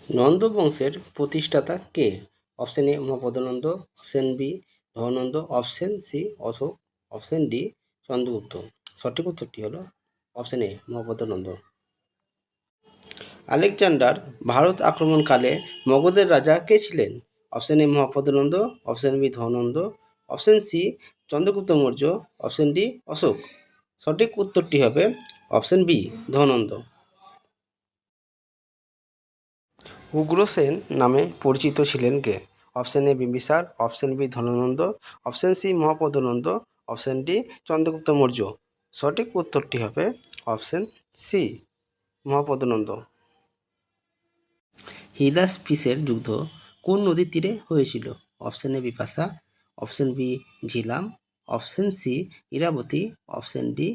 নন্দ বংশের প্রতিষ্ঠাতা কে? Option A Mahapadmananda, option B Dhanananda, option C Ashoka, option D Chandragupta. সঠিক উত্তরটি হলো option A Mahapadmananda. Alexander Bharat আক্রমণকালে মগধের রাজা কে ছিলেন? Option A Mahapadmananda, option B Dhanananda, option C Chandragupta Maurya, option D Ashoka. সঠিক উত্তরটি হবে অপশন বি ধননন্দ। উগ্রসেন নামে পরিচিত ছিলেন কে? Option A Bimbisara, option B Dhanananda, option C Mahapadmananda, option D Chandragupta Maurya. সঠিক উত্তরটি হবে অপশন সি মহাপদ্মনন্দ। হিদাসপিসের যুদ্ধ কোন নদীর তীরে হয়েছিল? Option A Bipasha, option B Jhelum, option C Iravati, option D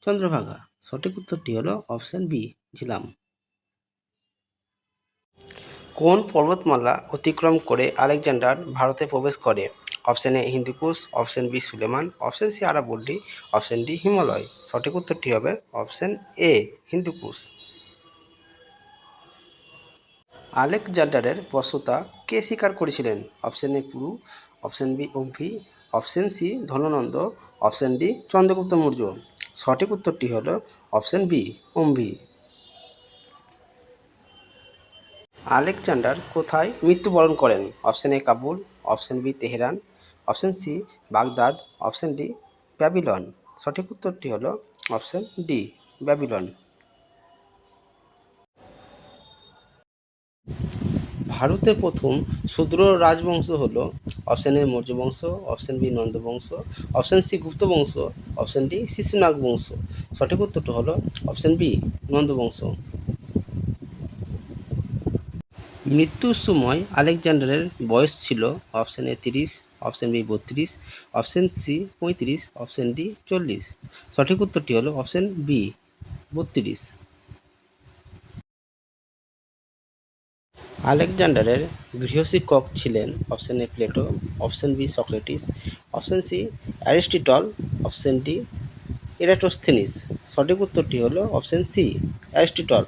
Chandrabhaga. সঠিক উত্তরটি হলো অপশন বি ঝিলাম। কোন পর্বতমালা অতিক্রম করে আলেকজান্ডার ভারতে প্রবেশ করে? Option A Hindu Kush, option B Sulaiman, option C আরাবল্লী, অপশন ডি হিমালয়। সঠিক উত্তরটি হবে অপশন এ হিন্দুকুশ। আলেকজান্ডারের বশ্যতা কে স্বীকার করেছিলেন? Option A Puru, option B Ambhi, option C Dhanananda, option D Chandragupta Maurya. সঠিক উত্তরটি হলো অপশন বি অম্ভি। আলেকজান্ডার কোথায় মৃত্যুবরণ করেন? Option A Kabul, option B Tehran, option C Baghdad, option D Babylon. সঠিক উত্তরটি হলো অপশন ডি ব্যাবিলন। ভারতের প্রথম শূদ্র রাজবংশ হল? অপশন এ মৌর্য বংশ, অপশন বি নন্দ বংশ, অপশন সি গুপ্ত বংশ, অপশন ডি শিশুনাগ বংশ। সঠিক উত্তরটি হলো অপশন বি নন্দ বংশ। মৃত্যুর সময় আলেকজান্ডারের বয়স ছিল? Option A 30, option B 32, option C 35, option D 40। সঠিক উত্তরটি হলো অপশন বি 32। আলেকজান্ডারের গৃহশিক্ষক ছিলেন? Option A Plato, option B Socrates, option C Aristotle, option D Eratosthenes. সঠিক উত্তরটি হলো অপশন সি অ্যারিস্টটল।